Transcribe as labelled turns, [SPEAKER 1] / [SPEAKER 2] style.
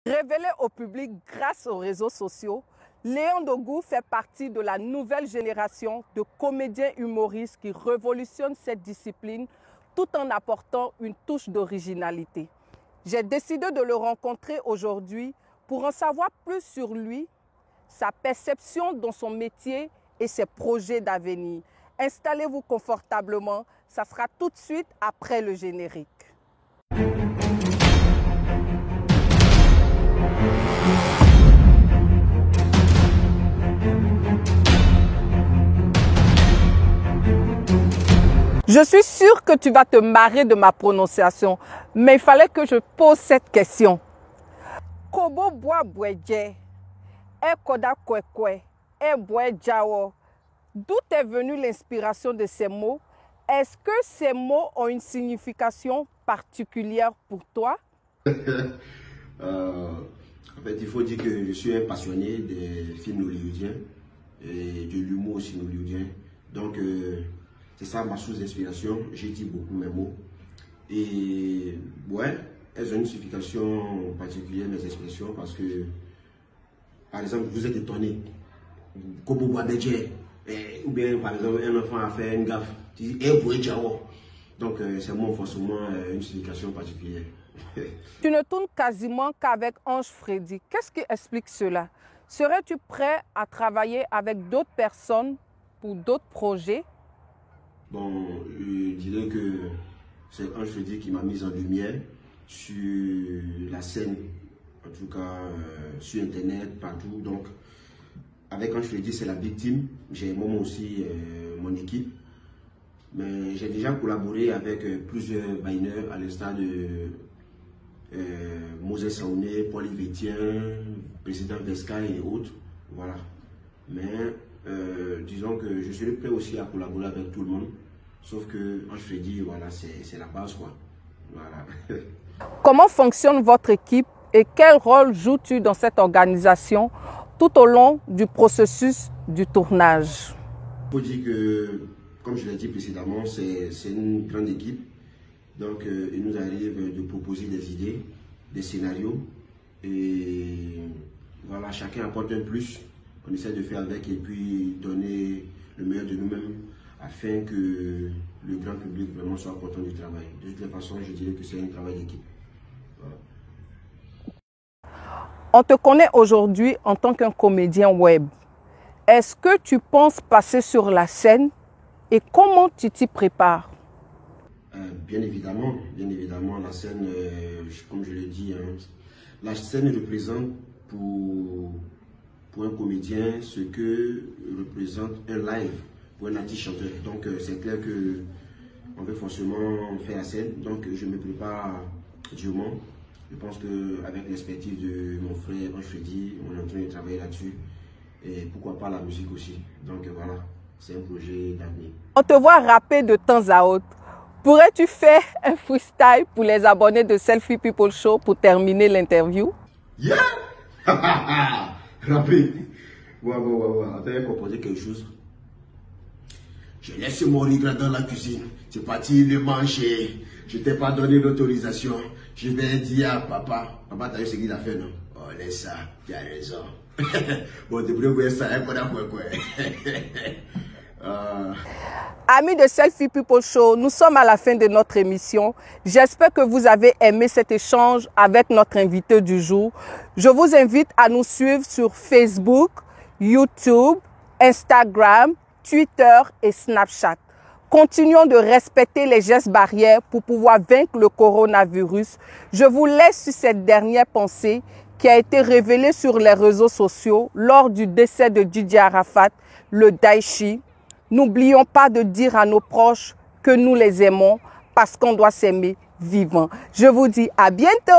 [SPEAKER 1] Révélé au public grâce aux réseaux sociaux, Léon Dogou fait partie de la nouvelle génération de comédiens humoristes qui révolutionnent cette discipline tout en apportant une touche d'originalité. J'ai décidé de le rencontrer aujourd'hui pour en savoir plus sur lui, sa perception dans son métier et ses projets d'avenir. Installez-vous confortablement, ça sera tout de suite après le générique. Je suis sûre que tu vas te marrer de ma prononciation, mais il fallait que je pose cette question. Kobo bois bouedje, e koda kwekwe, e bouedjawo. D'où est venue l'inspiration de ces mots? Est-ce que ces mots ont une signification particulière pour toi?
[SPEAKER 2] En fait, il faut dire que je suis un passionné des films hollywoodiens et de l'humour aussi hollywoodien. Donc, c'est ça ma source d'inspiration. J'ai dit beaucoup mes mots. Et ouais, elles ont une signification particulière, mes expressions, parce que, par exemple, vous êtes étonné. Kobo Boabedje, ou bien, par exemple, un enfant a fait une gaffe. Tu dis, eh, Bouedjawo. Donc, ces mots ont forcément une signification particulière.
[SPEAKER 1] Tu ne tournes quasiment qu'avec Ange Freddy. Qu'est-ce qui explique cela? Serais-tu prêt à travailler avec d'autres personnes pour d'autres projets?
[SPEAKER 2] Bon, je dirais que c'est Ange Freddy qui m'a mis en lumière sur la scène, en tout cas sur Internet, partout. Donc, avec Ange Freddy, c'est la victime. J'ai moi aussi mon équipe. Mais j'ai déjà collaboré avec plusieurs bailleurs, à l'instar de Moses Saoné, Paul Yvétien, président Vesca et autres. Voilà. Mais disons que je suis prêt aussi à collaborer avec tout le monde. Sauf que Ange Freddy, voilà, c'est la base, quoi. Voilà.
[SPEAKER 1] Comment fonctionne votre équipe et quel rôle joues-tu dans cette organisation tout au long du processus du tournage?
[SPEAKER 2] Il faut dire que, comme je l'ai dit précédemment, c'est une grande équipe. Donc, il nous arrive de proposer des idées, des scénarios. Et voilà, chacun apporte un plus. On essaie de faire avec et puis donner le meilleur de nous-mêmes afin que le grand public vraiment soit content du travail. De toute façon, je dirais que c'est un travail d'équipe. Voilà.
[SPEAKER 1] On te connaît aujourd'hui en tant qu'un comédien web. Est-ce que tu penses passer sur la scène et comment tu t'y prépares?
[SPEAKER 2] Bien évidemment, la scène, comme je l'ai dit, hein, la scène représente pour un comédien ce que représente un live pour un artiste chanteur. Donc c'est clair que on veut forcément faire la scène, donc je me prépare durement. Je pense qu'avec l'expertise de mon frère Ange Freddy, on est en train de travailler là-dessus. Et pourquoi pas la musique aussi. Donc voilà, c'est un projet d'avenir.
[SPEAKER 1] On te voit rapper de temps à autre. Pourrais-tu faire un freestyle pour les abonnés de Selfie People Show pour terminer l'interview?
[SPEAKER 2] Yeah! Rapper. Ouais. Attends, composer quelque chose. J'ai laissé mon regret dans la cuisine. C'est parti le manger. Je t'ai pas donné l'autorisation. Je vais dire à papa. Papa, t'as vu ce qu'il a fait, non? Oh, laisse ça. Tu as raison. Bon, tu pourrais ça, hein, quoi.
[SPEAKER 1] Amis de Selfie People Show, nous sommes à la fin de notre émission. J'espère que vous avez aimé cet échange avec notre invité du jour. Je vous invite à nous suivre sur Facebook, YouTube, Instagram, Twitter et Snapchat. Continuons de respecter les gestes barrières pour pouvoir vaincre le coronavirus. Je vous laisse sur cette dernière pensée qui a été révélée sur les réseaux sociaux lors du décès de Didier Arafat, le Daïchi. N'oublions pas de dire à nos proches que nous les aimons parce qu'on doit s'aimer vivants. Je vous dis à bientôt!